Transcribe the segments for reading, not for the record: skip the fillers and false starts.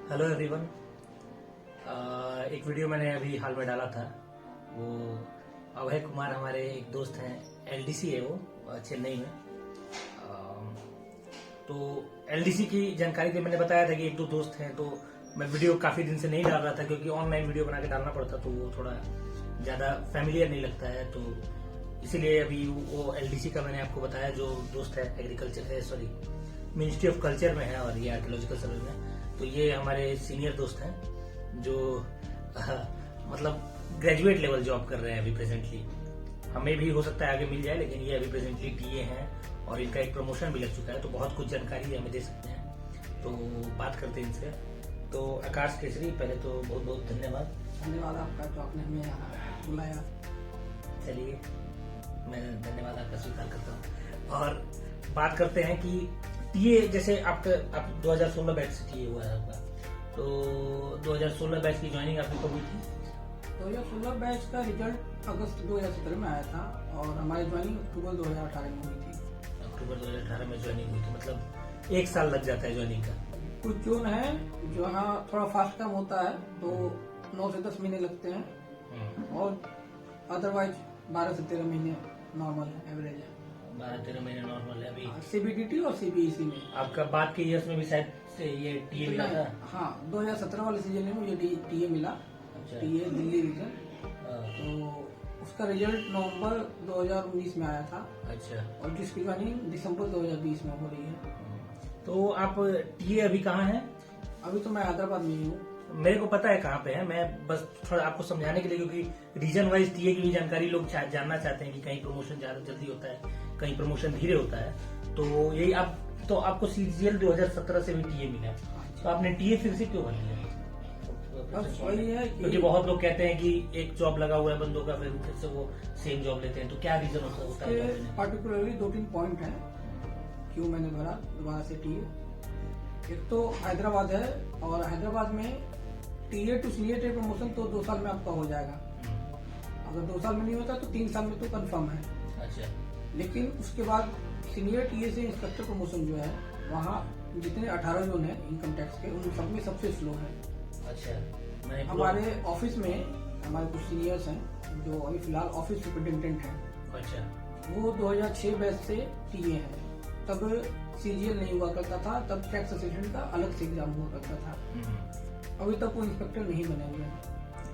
Hello everyone. एक video मैंने अभी हाल में डाला था। वो अभय कुमार हमारे एक दोस्त हैं, एलडीसी है वो चेन्नई में। तो एलडीसी की जानकारी के मैंने बताया था कि एक दो दोस्त हैं, तो मैं वीडियो काफी दिन से नहीं डाल रहा था क्योंकि ऑनलाइन वीडियो बना के डालना पड़ता, तो वो थोड़ा ज्यादा फैमिलियर नहीं लगता है। तो इसीलिए अभी वो एलडीसी का मैंने आपको बताया, जो दोस्त है एग्रीकल्चर है, सॉरी मिनिस्ट्री ऑफ कल्चर में है और ये आर्कियोलॉजिकल सर्वे में। तो ये हमारे सीनियर दोस्त हैं जो मतलब ग्रेजुएट लेवल जॉब कर रहे हैं अभी प्रेजेंटली। हमें भी हो सकता है आगे मिल जाए, लेकिन ये अभी प्रेजेंटली टीए हैं और इनका एक प्रमोशन भी लग चुका है, तो बहुत कुछ जानकारी हमें दे सकते हैं। तो बात करते हैं इनसे। तो आकाश केसरी, पहले तो बहुत बहुत धन्यवाद आपका, जो आपने हमें यहाँ बुलाया। चलिए, मैं धन्यवाद आपका स्वीकार करता हूँ और बात करते हैं कि टीए, जैसे आप 2016 बैच से टीए हुआ है आपका, तो 2016 बैच की ज्वाइनिंग आपकी कब हुई थी? 2016 बैच का रिजल्ट अगस्त 2017 में आया था और हमारी ज्वाइनिंग अक्टूबर 2018 में हुई थी। अक्टूबर 2018 में ज्वाइनिंग हुई थी, मतलब एक साल लग जाता है ज्वाइनिंग का। कुछ जोन है जो यहाँ थोड़ा फास्ट काम होता है, तो 9 से 10 महीने लगते हैं और अदरवाइज 12 से 13 महीने नॉर्मल है, एवरेज है। 12-13 महीने नॉर्मल है अभी। सीबीडीटी और सीबीईसी में। आपका बाद के ईयर्स में भी शायद से ये टीए मिला था? हाँ, 2017 वाले सीजन में मुझे टीए मिला। अच्छा। TA Delhi region. तो उसका रिजल्ट नवंबर 2019 में आया था। अच्छा। और जिसकी ज्वाइनिंग दिसंबर 2020 में हो रही है। तो आप टीए अभी कहाँ हैं? अभी तो मैं हैदराबाद में ही हूँ। मेरे को पता है कहाँ पे है, मैं बस थोड़ा आपको समझाने के लिए, क्योंकि रीजन वाइज टीए की भी जानकारी लोग जानना चाहते हैं कि कहीं प्रमोशन ज्यादा जल्दी होता है, कहीं प्रमोशन धीरे होता है। तो यही आप, तो आपको सीजीएल 2017 से भी टीए मिला, तो आपने टीए फिर से क्यों भर लिया? बस वही है क्योंकि बहुत लोग कहते हैं कि एक जॉब लगा हुआ है बंदों का, फिर से वो सेम जॉब लेते हैं, तो क्या रीजन होता है? पार्टिकुलरली 2-3 पॉइंट हैं क्यों मैंने भरा दोबारा से टीए। एक तो हैदराबाद है और हैदराबाद में TA to senior TA promotion तो 2 साल में आपका हो जाएगा। अगर 2 साल में नहीं होता तो 3 साल में तो कंफर्म है। अच्छा। लेकिन उसके बाद सीनियर टीए से इंस्पेक्टर प्रमोशन जो है, वहाँ जितने 18 जोन है इनकम टैक्स के, उन सब में सबसे स्लो है। अच्छा। हमारे ऑफिस में हमारे कुछ सीनियर्स हैं जो अभी फिलहाल ऑफिस सुपरिटेंडेंट हैं। अच्छा। वो 2006 बैच से टीए है। तब सीजीएल नहीं हुआ करता था, तब टैक्स असिस्टेंट का अलग से एग्जाम हुआ करता था। अभी तक वो इंस्पेक्टर नहीं बने हुए हैं।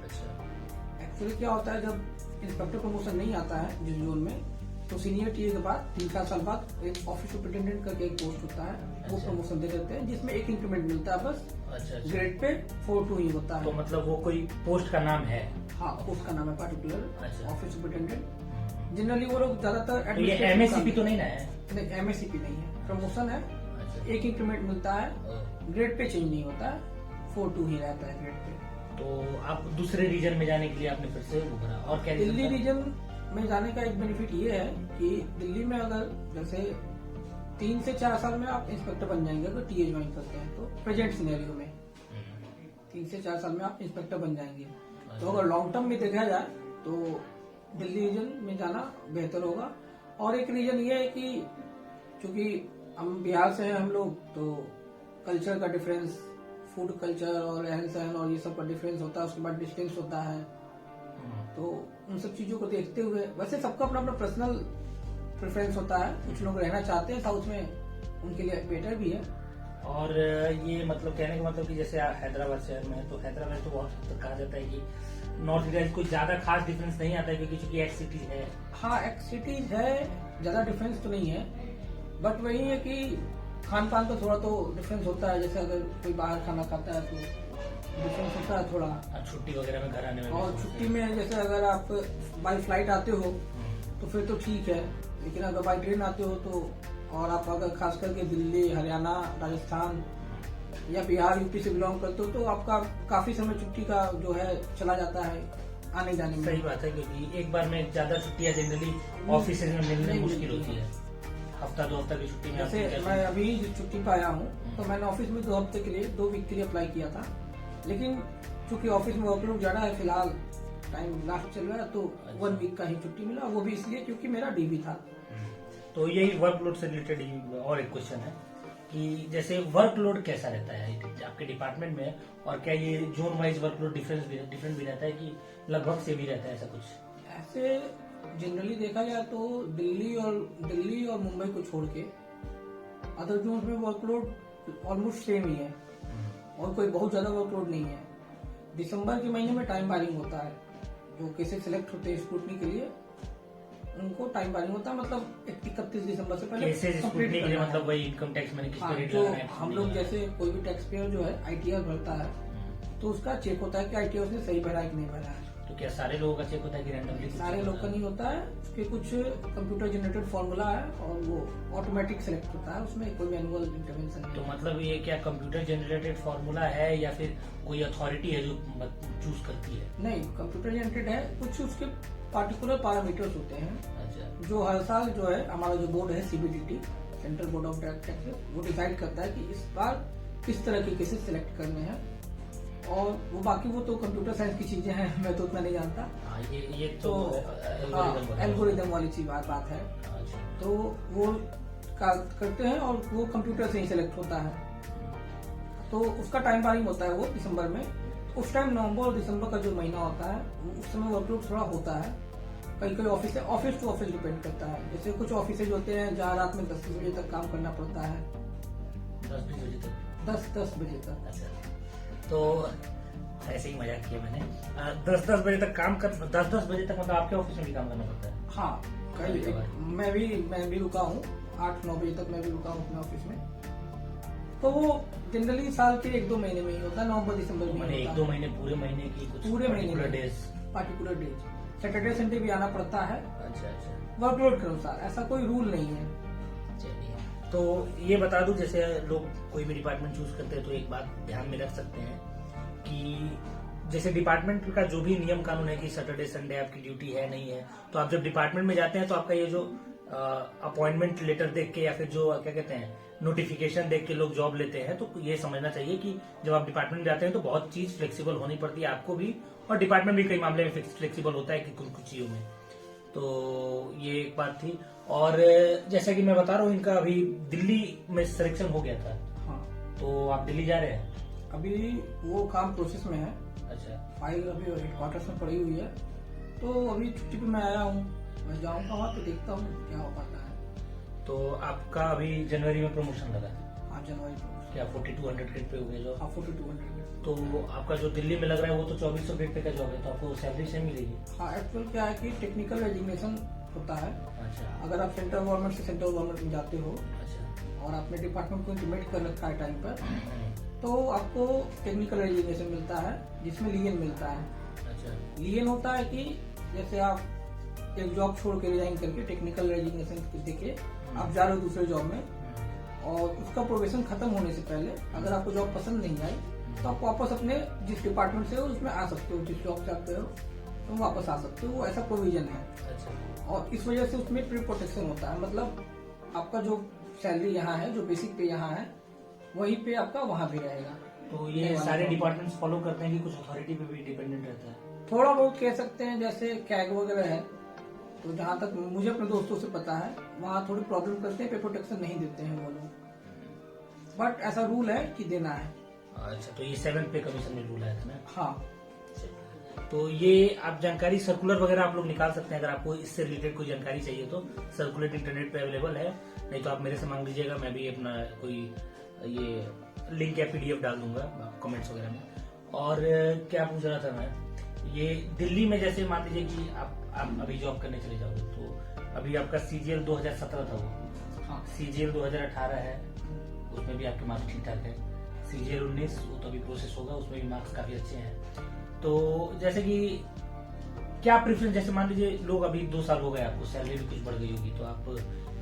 अच्छा। एक्चुअली क्या होता है, जब इंस्पेक्टर प्रमोशन नहीं आता है जिस जोन में, तो सीनियर टीए के बाद 3-4 साल बाद एक ऑफिस सुपरिटेंडेंट का एक पोस्ट होता है। अच्छा। वो प्रमोशन दे देते हैं, जिसमें एक इंक्रीमेंट मिलता है बस। अच्छा। ग्रेड पे 4-2 ही होता है। तो मतलब वो कोई पोस्ट का नाम है? हाँ, पोस्ट का नाम है पार्टिकुलर। अच्छा। Office superintendent. जनरली वो लोग ज्यादातर तो ये एमएससीपी तो नहीं ना है? नहीं, एमएससीपी नहीं है, प्रमोशन है। अच्छा। एक इंक्रीमेंट मिलता है, ग्रेड पे चेंज नहीं होता है, 4-2 ही रहता है ग्रेड पे। तो आप दूसरे रीजन में जाने के लिए आपने फिर से वो भरा, और क्या? दिल्ली रीजन में जाने का एक बेनिफिट ये है कि दिल्ली में अगर जैसे 3 से 4 साल में आप इंस्पेक्टर बन जाएंगे अगर टीए ज्वाइन करते हैं, तो प्रेजेंट सिनेरियो में 3 से 4 साल में आप इंस्पेक्टर बन जाएंगे। तो अगर लॉन्ग टर्म में देखा जाए तो दिल्ली रीजन में जाना बेहतर होगा। और एक रीजन ये है कि चूंकि हम बिहार से हैं हम लोग, तो कल्चर का डिफरेंस, फूड कल्चर और रहन सहन और ये सब का डिफरेंस होता है। उसके बाद डिस्टेंस होता है, तो उन सब चीजों को देखते हुए, वैसे सबका अपना अपना पर्सनल प्रेफरेंस होता है। कुछ लोग रहना चाहते हैं साउथ में, उनके लिए बेटर भी है। और ये मतलब कहने का मतलब कि जैसे हैदराबाद शहर में है, तो हैदराबाद में तो बहुत हद तक कहा जाता है कि नॉर्थ इंडिया कोई ज्यादा खास डिफरेंस नहीं आता है, क्योंकि चूंकि एक्स सिटीज है। हाँ, एक्स सिटीज है, ज्यादा डिफरेंस तो नहीं है, बट वही है कि खान पान का थोड़ा तो डिफरेंस होता है। जैसे अगर कोई बाहर खाना खाता है तो डिफरेंस होता है थोड़ा। छुट्टी वगैरह में घर आने में, और छुट्टी में जैसे अगर आप बाई फ्लाइट आते हो तो फिर तो ठीक है, लेकिन अगर बाई ट्रेन आते हो तो, और आप अगर खास करके दिल्ली, हरियाणा, राजस्थान या बिहार, यूपी से बिलोंग करते हो, तो आपका काफी समय छुट्टी का जो है चला जाता है आने जाने में। सही बात है, क्योंकि एक बार में ज्यादा छुट्टियां जनरली ऑफिस में मिलने मुश्किल होती है। हफ्ता 2 हफ्ता की छुट्टी में, जैसे मैं अभी छुट्टी पे आया हूँ, तो मैंने ऑफिस में 2 हफ्ते के लिए 2 वीक के लिए अप्लाई किया था। लेकिन चूंकि ऑफिस में वर्कलोड ज्यादा है, फिलहाल टाइम लास्ट चल रहा है, तो 1 वीक का ही छुट्टी मिला। वो भी इसलिए क्योंकि मेरा डीवी था। तो यही वर्कलोड से रिलेटेड और एक क्वेश्चन है कि जैसे वर्कलोड कैसा रहता है आपके आपके डिपार्टमेंट में है, और क्या ये जोन वाइज वर्कलोड डिफरेंट भी रहता है कि लगभग से भी रहता है ऐसा कुछ? ऐसे जनरली देखा जाए तो दिल्ली और मुंबई को छोड़ के अदर जोन्स में वर्कलोड ऑलमोस्ट सेम ही है और कोई बहुत ज्यादा वर्कलोड नहीं है। दिसंबर के महीने में टाइम बारिंग होता है, जो केसेस सिलेक्ट होते हैं स्क्रूटनी के लिए उनको टाइम बारिंग होता है, मतलब 31 दिसंबर से पहले केसेस कंप्लीट स्क्रूटनी के लिए करना है। मतलब वही इनकम टैक्स मैंने किस पे रेट जो लगाना है, हम लोग जैसे कोई भी टैक्स पेयर जो है ITR भरता है तो उसका चेक होता है कि ITR उसने सही भरा है कि नहीं भरा है। तो क्या सारे लोगों का चेक होता है कि रैंडमली? सारे लोग का नहीं होता है, उसके कुछ कंप्यूटर जनरेटेड फॉर्मूला है और वो ऑटोमेटिक सेलेक्ट होता है, उसमें कोई मैनुअल इंटरवेंशन नहीं तो है। मतलब ये क्या कंप्यूटर जनरेटेड फॉर्मूला है या फिर कोई अथॉरिटी है जो चूज करती है? नहीं, कंप्यूटर जनरेटेड है, कुछ उसके पार्टिकुलर पैरामीटर्स होते हैं अच्छा, जो हर साल जो है हमारा जो बोर्ड है CBDT, central board of direct taxes, वो डिसाइड करता है कि इस बार किस तरह के केसेस सिलेक्ट करने हैं। और वो बाकी वो तो कंप्यूटर साइंस की चीजें हैं, मैं तो उतना नहीं जानता। हाँ, ये तो एल्गोरिदम वाली चीज बात है, अच्छा, तो वो करते हैं और वो कंप्यूटर से ही सिलेक्ट होता है, तो उसका टाइम बारिंग होता है वो दिसंबर में। उस टाइम नवंबर और दिसंबर का जो महीना होता है उस समय वर्कलोड थोड़ा होता है। कई ऑफिस टू ऑफिस डिपेंड करता है, जैसे कुछ ऑफिस होते हैं जहाँ रात में 10 बजे तक काम करना पड़ता है, 10 बजे तक। 10 बजे तक। अच्छा, तो ऐसे ही मजाक किया मैंने। 10 बजे तक काम कर, 10 बजे तक मतलब आपके ऑफिस में भी काम करना पड़ता है? हाँ, मैं भी रुका हूँ 8-9 बजे तक, मैं भी रुका हूँ अपने ऑफिस में। तो वो जनरली साल के 1-2 महीने में ही होता है, नवंबर दिसंबर में मैंने 1-2 महीने, पूरे महीने की कुछ पूरे महीने particular में। days? Particular days, Saturday Sunday भी आना पड़ता है अच्छा अच्छा, वर्कलोड के अनुसार, ऐसा कोई रूल नहीं है। चलिए। तो ये बता दूं, जैसे लोग कोई भी डिपार्टमेंट चूज करते हैं तो एक बात ध्यान में रख सकते हैं कि जैसे डिपार्टमेंट का जो भी नियम कानून है कि सैटरडे संडे आपकी ड्यूटी है नहीं है, तो आप जब डिपार्टमेंट में जाते हैं तो आपका ये जो अपॉइंटमेंट लेटर देख के या फिर जो क्या कहते हैं नोटिफिकेशन देख के लोग जॉब लेते हैं, तो ये समझना चाहिए कि जब आप डिपार्टमेंट में जाते हैं तो बहुत चीज फ्लेक्सिबल होनी पड़ती है आपको भी, और डिपार्टमेंट भी कई मामले में फ्लेक्सिबल होता है कि कुछ चीजों में। तो ये एक बात थी। और जैसा कि मैं बता रहा हूँ, इनका अभी दिल्ली में सिलेक्शन हो गया था। हाँ, तो आप दिल्ली जा रहे हैं? अभी वो काम प्रोसेस में है, अच्छा, फाइल अभी हेडक्वार्टर्स में पड़ी हुई है, तो अभी छुट्टी पे मैं आया हूँ, मैं जाऊँगा वहाँ पे देखता हूँ क्या हो पाता है। तो आपका अभी जनवरी में प्रमोशन लगा? हाँ, जनवरी को। क्या 4200 ग्रेड पे हो गया जॉब? हाँ, 4200। तो आपका जो दिल्ली में लग रहा है वो तो 2400 ग्रेड पे का जॉब है, तो आपको सैलरी सेम मिलेगी? हाँ, एक्चुअल क्या है कि टेक्निकल रेजिग्नेशन होता है। अच्छा अगर आप सेंट्रल गवर्नमेंट से सेंट्रल गवर्नमेंट में जाते हो अच्छा, और आपने डिपार्टमेंट को इंटीमेट कर रखा है टाइम पर, तो आपको टेक्निकल रेजिग्नेशन मिलता है जिसमें लियन मिलता है। अच्छा लियन होता है कि जैसे आप एक जॉब छोड़ के रिजाइन करके टेक्निकल रेजिग्नेशन देके आप जा रहे हो दूसरे जॉब में, और उसका प्रोबेशन खत्म होने से पहले अगर आपको जॉब पसंद नहीं आई तो आप वापस अपने जिस डिपार्टमेंट से हो उसमें आ सकते हो, जिस जॉब से आप गए हो तुम वापस आ सकते हो, वो ऐसा प्रोविजन है। अच्छा, और इस वजह से उसमें प्री प्रोटेक्शन होता है, मतलब आपका जो सैलरी यहाँ है, जो बेसिक पे यहाँ है, वही पे आपका वहाँ भी रहेगा। तो ये सारे डिपार्टमेंट्स फॉलो करते हैं कि कुछ अथॉरिटी पे भी डिपेंडेंट रहता है? थोड़ा बहुत कह सकते हैं, जैसे कैग वगैरह है, तो जहाँ तक मुझे अपने दोस्तों से पता है वहाँ थोड़ी प्रॉब्लम करते हैं, पे प्रोटेक्शन नहीं देते हैं वो लोग, बट ऐसा रूल है कि देना है। अच्छा, तो ये 7th पे कमीशन में रूल आया था ना? हाँ, तो ये आप जानकारी सर्कुलर वगैरह आप लोग निकाल सकते हैं, अगर आपको इससे रिलेटेड कोई जानकारी चाहिए तो सर्कुलर इंटरनेट पे अवेलेबल है, नहीं तो आप मेरे से मांग लीजिएगा, मैं भी अपना कोई ये लिंक या PDF डाल दूंगा कमेंट्स वगैरह में। और क्या पूछ रहा था मैं, ये दिल्ली में जैसे मान लीजिए कि आप अभी जॉब करने चले जाओगे, तो अभी आपका CGL 2017 था वो, हाँ, CGL 2018 है, उसमें भी आपके मार्क्स ठीक ठाक है, CGL 19 वो तो अभी प्रोसेस होगा, उसमें भी मार्क्स काफी अच्छे हैं। तो जैसे कि क्या प्रेफरेंस, जैसे मान लीजिए लोग अभी 2 साल हो गए, आपको सैलरी भी कुछ बढ़ गई होगी, तो आप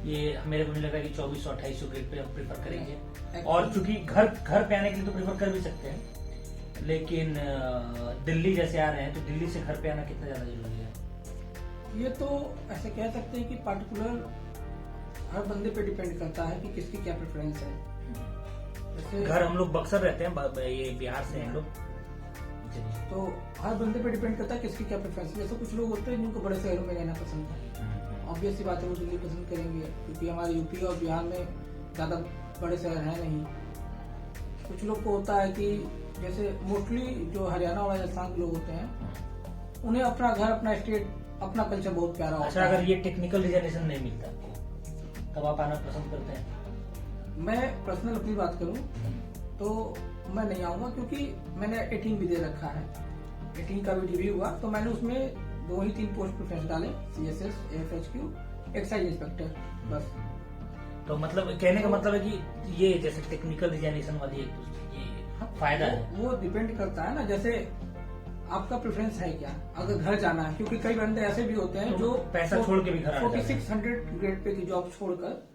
ये मेरे को नहीं लग रहा कि 2400-2800 ग्रेड पे हम प्रेफर करेंगे, और चूंकि घर पे आने के लिए तो प्रेफर कर भी सकते हैं, लेकिन दिल्ली जैसे आ रहे हैं तो दिल्ली से घर पे आना कितना ज्यादा जरूरी है? ये तो ऐसे कह सकते हैं कि पार्टिकुलर हर बंदे पे डिपेंड करता है कि किसकी क्या प्रेफरेंस है। जैसे घर हम लोग बक्सर रहते हैं, ये बिहार से हैं लोग, तो हर बंदे पे डिपेंड करता है किसकी क्या प्रेफरेंस है। जैसे कुछ लोग होते हैं जिनको बड़े शहरों में रहना पसंद है, ऑब्वियस सी बात है वो दिल्ली पसंद करेंगे, क्योंकि हमारे यूपी और बिहार में ज्यादा बड़े शहर है नहीं। कुछ लोग को होता है कि जैसे मोस्टली जो हरियाणा और राजस्थान के लोग होते हैं उन्हें अपना घर, अपना स्टेट, अपना कल्चर बहुत प्यारा अच्छा, होता है। अगर ये टेक्निकल डिजाइनेशन नहीं मिलता आपको तब आप आना पसंद करते हैं? मैं पर्सनल अपनी बात करूं तो मैं नहीं आऊंगा, क्योंकि मैंने 18 भी दे रखा है। 18 का भी रिव्यू हुआ तो मैंने उसमें 2 ही 3 पोस्ट प्रेफरेंस डाले, CSS, AFHQ, एक्साइज इंस्पेक्टर, बस। तो मतलब कहने का मतलब है कि ये जैसे टेक्निकल डिजाइनेशन वाली एक ये फायदा है। वो डिपेंड करता है ना, जैसे आपका प्रेफरेंस है क्या, अगर घर जाना है, क्योंकि कई बंदे ऐसे भी होते हैं तो जो पैसा छोड़ के भी घर आ जाते हैं। 4600 ग्रेड पे की जॉब छोड़कर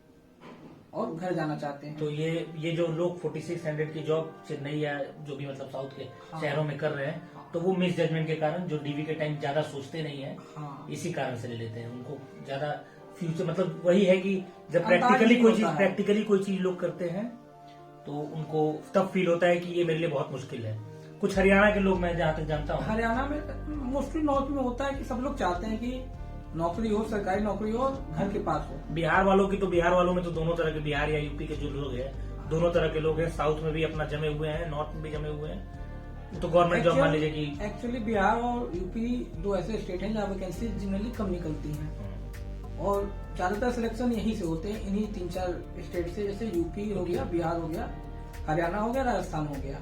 और घर जाना चाहते हैं। तो ये जो लोग 4600 की जॉब चेन्नई या जो भी मतलब साउथ के हाँ। शहरों में कर रहे हैं, तो वो मिस जजमेंट के कारण जो डीवी के टाइम ज्यादा सोचते नहीं है, हाँ। इसी कारण से ले लेते हैं। उनको ज्यादा फ्यूचर मतलब वही है कि जब अंदाज प्रैक्टिकली नहीं कोई होता चीज है। प्रैक्टिकली कोई चीज लोग करते हैं तो उनको तब फील होता है कि ये मेरे लिए बहुत मुश्किल है। कुछ हरियाणा के लोग मैं जहाँ तक जानता हूँ, हरियाणा में मोस्टली नॉर्थ में होता है कि सब लोग चाहते हैं कि नौकरी हो, सरकारी नौकरी हो और घर के पास हो। बिहार वालों की तो बिहार वालों में तो दोनों तरह के, बिहार या यूपी के जो लोग हैं दोनों तरह के लोग हैं। साउथ में भी अपना जमे हुए हैं, नॉर्थ में भी जमे हुए हैं। तो गवर्नमेंट जॉब मान लीजिए कि एक्चुअली बिहार और यूपी 2 ऐसे स्टेट हैं जहाँ वैकेंसी जनरली कम निकलती हैं और ज्यादातर सिलेक्शन यहीं से होते हैं, इन्हीं 3-4 स्टेट से, जैसे यूपी हो गया, बिहार हो गया, हरियाणा हो गया, राजस्थान हो गया।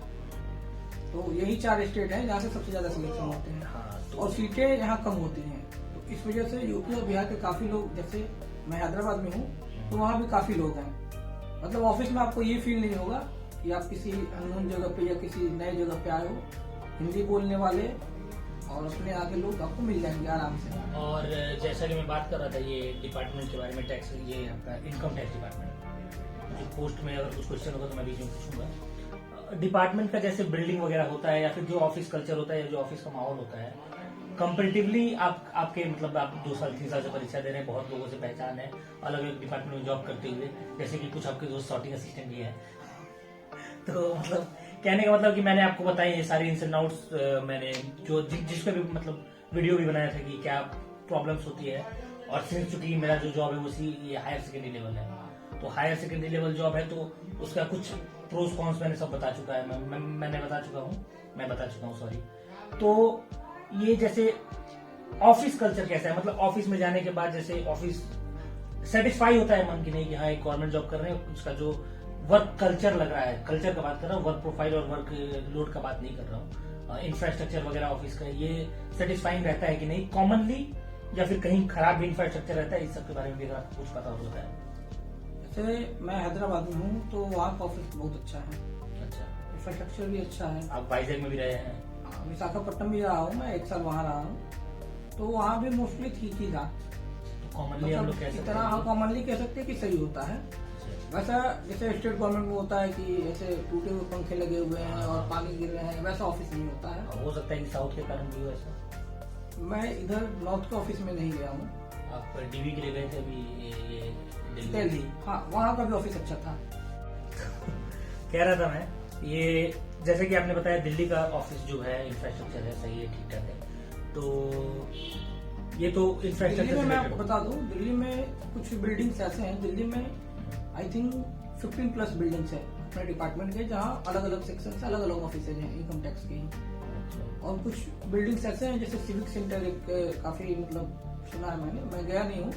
तो यही 4 स्टेट हैं जहाँ से सबसे ज्यादा सिलेक्शन होते हैं। हाँ, तो और सीटें यहाँ कम होती हैं, तो इस वजह से यूपी और बिहार के काफी लोग, जैसे मैं हैदराबाद में हूँ तो वहाँ भी काफी लोग हैं। मतलब ऑफिस में आपको ये फील नहीं होगा कि आप किसी अननोन जगह पे या किसी नए जगह पे आए हो। हिंदी बोलने वाले और अपने आगे लोग आपको मिल जाएंगे आराम से। और जैसा कि मैं बात कर रहा था ये डिपार्टमेंट के बारे में, टैक्स, ये आपका इनकम टैक्स डिपार्टमेंट, जो पोस्ट में अगर कुछ क्वेश्चन होगा तो मैं बीच में पूछूंगा। डिपार्टमेंट का जैसे बिल्डिंग वगैरह होता है या फिर जो ऑफिस कल्चर होता है या जो ऑफिस का माहौल होता है, कंपेरेटिवली आपके मतलब आप 2 साल 3 साल से परीक्षा दे रहे हैं, बहुत लोगों से पहचान है अलग अलग डिपार्टमेंट में जॉब करते हुए, जैसे कि कुछ आपके दोस्त सॉर्टिंग असिस्टेंट भी है। तो मतलब कहने का मतलब कि मैंने आपको बताई ये सारी इन्स एंड आउट्स, मैंने जो जिस पे भी मतलब वीडियो भी बनाया था कि क्या प्रॉब्लम्स होती है। और सिंस चूंकि मेरा जो जॉब है वो हायर सेकेंडरी लेवल है, तो हायर सेकेंडरी लेवल जॉब है तो उसका कुछ प्रोस कॉन्स मैंने सब बता चुका है, मैं बता चुका हूँ सॉरी। तो ये जैसे ऑफिस कल्चर कैसा है, मतलब ऑफिस में जाने के बाद जैसे ऑफिस सेटिस्फाई होता है मन की नहीं कि हाँ एक गवर्नमेंट जॉब कर रहे हैं, उसका जो वर्क कल्चर लग रहा है, कल्चर का बात कर रहा हूँ, वर्क प्रोफाइल और वर्क लोड का बात नहीं कर रहा हूँ, इंफ्रास्ट्रक्चर वगैरह ऑफिस का ये सेटिस्फाइंग रहता है कि नहीं कॉमनली, या फिर कहीं खराब भी इंफ्रास्ट्रक्चर रहता है, इस सब के बारे में भी अगर आपको कुछ पता हो तो बताएं। जैसे मैं हैदराबाद में हूँ तो वहाँ का ऑफिस बहुत अच्छा है, अच्छा, इंफ्रास्ट्रक्चर भी अच्छा है। आप वाइजैग में भी रहे हैं? विशाखापट्टनम भी रहा हूँ मैं, 1 साल वहाँ रहा हूँ, तो वहाँ भी मोस्टली ठीक ही था। तो कॉमनली हम लोग कह सकते हैं, हाँ कॉमनली कह सकते हैं कि सही होता है। वैसा जैसे स्टेट गवर्नमेंट में होता है कि ऐसे टूटे हुए पंखे लगे हुए हैं और पानी गिर रहे हैं, वैसा ऑफिस नहीं होता है। हो सकता है कि साउथ के कारण भी हो ऐसा। मैं इधर नॉर्थ के ऑफिस में नहीं गया हूँ। आप डीवी के लिए गए थे अभी ये दिल्ली, हाँ वहाँ का भी ऑफिस अच्छा था। कह रहा था मैं, ये जैसे कि आपने बताया दिल्ली का ऑफिस जो है इंफ्रास्ट्रक्चर है सही है, ठीक ठाक है। तो ये तो इंफ्रास्ट्रक्चर दिल्ली में मैं आपको बता दूं, दिल्ली में कुछ बिल्डिंग्स ऐसे हैं, दिल्ली में आई थिंक 15+ बिल्डिंग्स है अपने डिपार्टमेंट के, जहाँ अलग अलग सेक्शन से अलग अलग ऑफिस हैं इनकम टैक्स के। और कुछ बिल्डिंग्स ऐसे हैं जैसे सिविक सेंटर, एक काफी मतलब सुना है मैंने, मैं गया नहीं हूँ,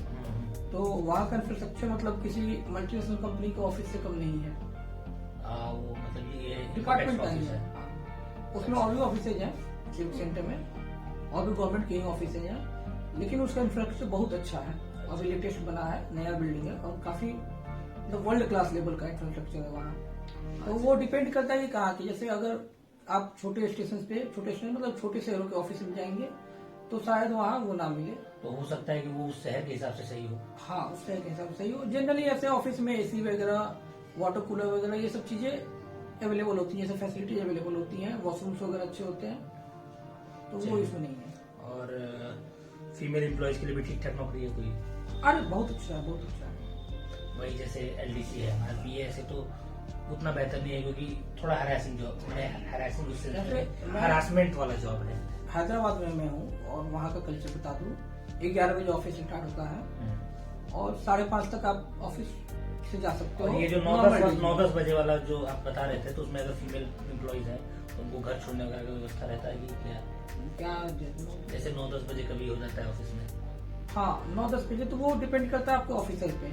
तो वहाँ का इंफ्रास्ट्रक्चर मतलब किसी मल्टीनेशनल कंपनी के ऑफिस से कम नहीं है। वो मतलब ये डिपार्टमेंट का ही है, उसमें और भी ऑफिसेज हैं सिविक सेंटर में, और भी गवर्नमेंट के ही ऑफिस हैं, लेकिन उसका इंफ्रास्ट्रक्चर बहुत अच्छा है, अभी लेटेस्ट बना है, नया बिल्डिंग है और काफी मतलब वर्ल्ड क्लास लेवल का इंफ्रास्ट्रक्चर है वहाँ। तो वो डिपेंड करता है कि कहाँ की, जैसे अगर आप छोटे स्टेशन पे, छोटे स्टेशन मतलब छोटे शहरों के ऑफिस में जाएंगे तो शायद वहाँ वो ना मिले, तो हो सकता है कि वो उस शहर के हिसाब से सही हो। हाँ उस शहर के हिसाब से सही हो। जनरली ऐसे ऑफिस में एसी वगैरह, वाटर कूलर वगैरह ये सब चीजें अवेलेबल होती है, जैसे फैसिलिटीज अवेलेबल होती हैं, वॉशरूम्स वगैरह अच्छे होते हैं, तो वो इसमें नहीं है। और फीमेल एम्प्लॉयज के लिए भी ठीक ठाक नौकरी है कोई? अरे बहुत अच्छा है, बहुत अच्छा है। वही जैसे एलडीसी है, आरपीए से तो उतना बेहतर नहीं है क्योंकि थोड़ा हरासिंग जॉब, हरासमेंट वाला जॉब है। हैदराबाद में मैं हूँ और वहाँ का कल्चर बता दूँ, 11 बजे ऑफिस स्टार्ट होता है और 5:30 तक आप ऑफिस से जा सकते और हो। ये जो Normal days में। 9-10 बजे वाला जो आप बता रहे थे, तो उसमें अगर फीमेल एम्प्लॉइज है तो उनको घर छोड़ने वगैरह का व्यवस्था रहता है कि क्या? जैसे 9-10 बजे कभी हो जाता है ऑफिस में? हाँ, 9-10 बजे तो वो डिपेंड करता है आपके ऑफिसर पे।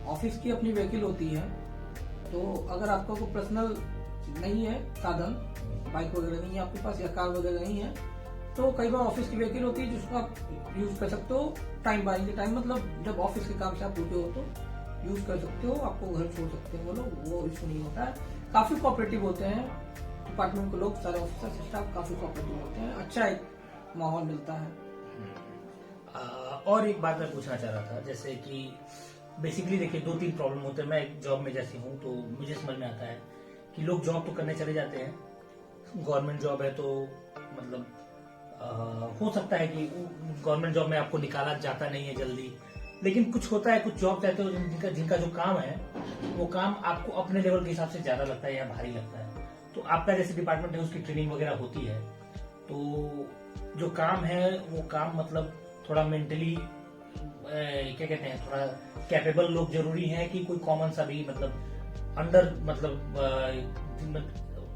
ऑफिस की अपनी व्हीकल होती है, तो अगर आपका कोई पर्सनल नहीं है साधन, बाइक वगैरह नहीं है आपके पास या कार वगैरह नहीं है, तो कई बार ऑफिस की व्हीकल होती है जिसको आप यूज कर सकते हो टाइम बाय टाइम, मतलब जब ऑफिस के काम से आप रुके हो तो यूज कर सकते हो, आपको घर छोड़ सकते हैं वो लोग, वो इशू नहीं होता है। काफी कोऑपरेटिव होते हैं डिपार्टमेंट के लोग, सारे ऑफिसर स्टाफ काफी कोऑपरेटिव होते हैं, अच्छा एक माहौल मिलता है। और एक बात मैं पूछना चाह रहा था, जैसे कि बेसिकली देखिए 2-3 प्रॉब्लम होते हैं। मैं एक जॉब में जैसे हूँ तो मुझे समझ में आता है कि लोग जॉब तो करने चले जाते हैं, गवर्नमेंट जॉब है तो मतलब हो सकता है कि गवर्नमेंट जॉब में आपको निकाला जाता नहीं है जल्दी, लेकिन कुछ होता है, कुछ जॉब चाहते हो जिनका जो काम है वो काम आपको अपने लेवल के हिसाब से ज्यादा लगता है या भारी लगता है। तो आपका जैसे डिपार्टमेंट है उसकी ट्रेनिंग वगैरह होती है, तो जो काम है वो काम मतलब थोड़ा मेंटली क्या कहते हैं, थोड़ा कैपेबल लोग जरूरी हैं कि कोई कॉमन सा भी मतलब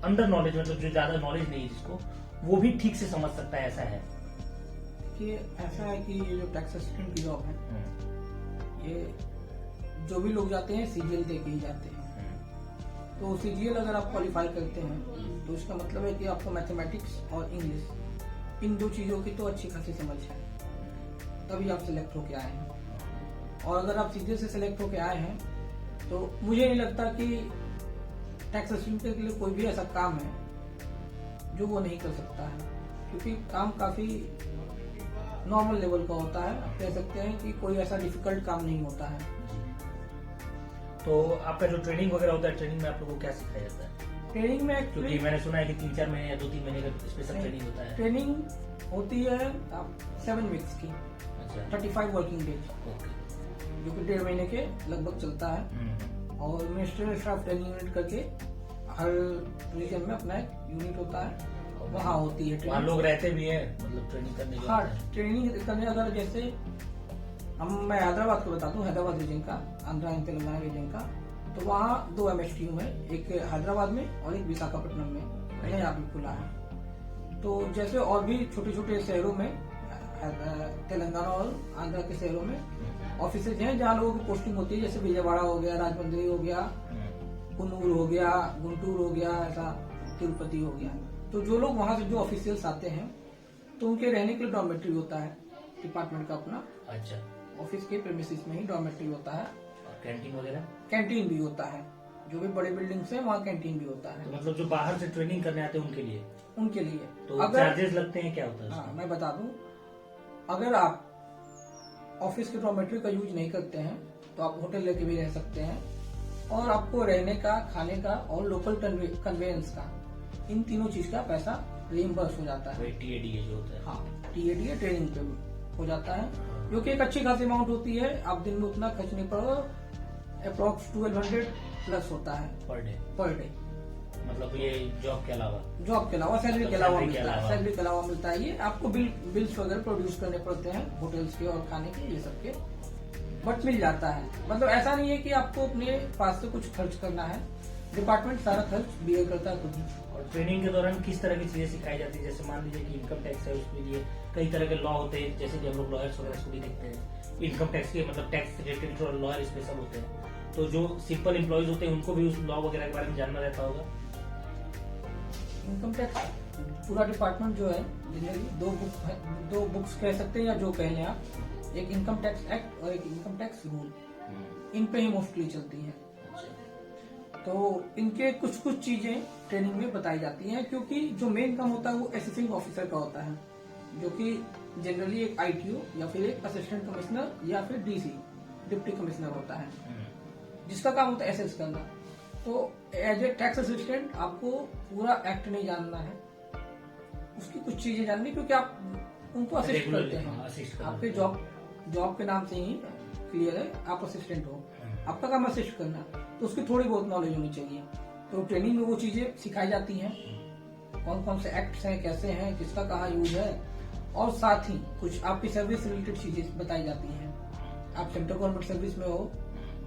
अंडर नॉलेज, मतलब जो ज्यादा नॉलेज नहीं है जिसको, वो भी ठीक से समझ सकता है, ऐसा है? कि ऐसा है कि ये जो टैक्स असिस्टेंट की जॉब है, ये जो भी लोग जाते हैं सीजीएल दे के ही जाते हैं। तो सीजीएल अगर आप क्वालिफाई करते हैं तो इसका मतलब है कि आपको मैथमेटिक्स और इंग्लिश, इन दो चीजों की तो अच्छी खासी समझ है, तभी आप सिलेक्ट होके आए हैं। और अगर आप सीजीएल से सिलेक्ट होके आए हैं तो मुझे नहीं लगता कि टैक्स असिस्टेंट के लिए कोई भी ऐसा काम है जो वो नहीं कर सकता है, क्योंकि काम काफी नॉर्मल लेवल का होता है। आप कह सकते हैं कि कोई ऐसा डिफिकल्ट काम नहीं होता है। तो आपका जो ट्रेनिंग वगैरह होता है, ट्रेनिंग में आप लोगों को क्या सिखाया जाता है? ट्रेनिंग में क्योंकि मैंने सुना है कि 3-4 महीने या 2-3 महीने का स्पेशल ट्रेनिंग होता है। ट्रेनिंग होती है 7 वीक्स की, अच्छा, 35 वर्किंग डेज, ओके, जो कि 1.5 महीने के लगभग चलता है। और मिनिस्ट्रियल स्टाफ ट्रेनिंग यूनिट करके हर रीजन में अपना एक यूनिट होता है, वहाँ होती है वहाँ ट्रेनिंग। लोग रहते भी हैं मतलब ट्रेनिंग करने जो हाँ, आते हैं। ट्रेनिंग करने अगर जैसे मैं हैदराबाद को बता दूं, हैदराबाद रीजन का, आंध्रा एंड तेलंगाना रीजन का, तो वहाँ 2 MSTU है, एक हैदराबाद में और एक विशाखापट्टनम में नया भी खुला है। तो जैसे और भी छोटे छोटे शहरों में, तेलंगाना और आंध्रा के शहरों में ऑफिसेज हैं जहाँ लोगों की पोस्टिंग होती है, जैसे विजयवाड़ा हो गया, राजमंड्री हो गया, कुन्नूर हो गया, गुंटूर हो गया, ऐसा तिरुपति हो गया। तो जो लोग वहाँ से जो ऑफिशियल्स आते हैं तो उनके रहने के लिए डॉर्मेट्री होता है डिपार्टमेंट का अपना। अच्छा, ऑफिस के प्रेमिसेस में ही डॉर्मेट्री होता है, कैंटीन वगैरह? कैंटीन भी होता है, जो भी बड़े बिल्डिंग्स है वहाँ कैंटीन भी होता है तो मतलब जो बाहर से ट्रेनिंग करने आते हैं उनके लिए? उनके लिए। तो अगर चार्जेस लगते हैं, क्या होता है हाँ, उसका? मैं बता दूं, अगर आप ऑफिस के डॉर्मेट्री का यूज नहीं करते हैं तो आप होटल लेके भी रह सकते हैं, और आपको रहने का, खाने का और लोकल कन्वेंस का, इन तीनों चीज का पैसा रिइम्बर्स हो जाता है। वही TADA जो होता है। हाँ, TADA ट्रेनिंग पे हो जाता है, जो कि एक अच्छी खासी अमाउंट होती है। आप दिन में उतना खर्च नहीं पड़ेगा, अप्रोक्स 1200 प्लस होता है पर डे, मतलब ये जॉब के अलावा? जॉब के अलावा, सैलरी के अलावा सैलरी के मिलता है, अलावा। सैलरी के अलावा मिलता है। ये आपको बिल्स वगैरह प्रोड्यूस करने पड़ते हैं होटल्स के और खाने के, ये सब के, बट मिल जाता है। मतलब ऐसा नहीं है कि आपको अपने पास से कुछ खर्च करना है, डिपार्टमेंट सारा खर्च बियर करता है खुद ही। और ट्रेनिंग के दौरान किस तरह की चीजें सिखाई जाती है? जैसे मान लीजिए कि इनकम टैक्स है, उसके लिए कई तरह के लॉ होते हैं, जैसे कि हम लोग लॉयर्स वगैरह को भी देखते हैं। इनकम टैक्स के मतलब टैक्स रिलेटेड जो लॉयर स्पेशल होते हैं, तो जो सिंपल एम्प्लॉयज होते हैं उनको भी उस लॉ वगैरह के बारे में जानना रहता होगा। इनकम टैक्स पूरा डिपार्टमेंट जो है, जनरली 2 बुक्स कह सकते हैं या जो कह लें आप, एक इनकम टैक्स एक्ट और एक इनकम टैक्स रूल, इन पे ही मोस्टली चलती है। तो इनके कुछ कुछ चीजें ट्रेनिंग में बताई जाती हैं, क्योंकि जो मेन काम होता है वो असेसिंग ऑफिसर का होता है, जो कि जनरली एक ITO या फिर एक असिस्टेंट कमिश्नर या फिर DC डिप्टी कमिश्नर होता है, जिसका काम होता है एसेस करना। तो एज ए टैक्स असिस्टेंट आपको पूरा एक्ट नहीं जानना है, उसकी कुछ चीजें जाननी, क्योंकि आप उनको असिस्ट करते हैं। आपके जॉब के नाम से ही क्लियर है, आप असिस्टेंट हो, आपका काम असिस्ट करना, तो उसकी थोड़ी बहुत नॉलेज होनी चाहिए। तो ट्रेनिंग में वो चीजें सिखाई जाती हैं, कौन कौन से एक्ट्स हैं, कैसे हैं, किसका कहाँ यूज है, और साथ ही कुछ आपकी सर्विस रिलेटेड चीजें बताई जाती हैं। आप सेंट्रल गवर्नमेंट सर्विस में हो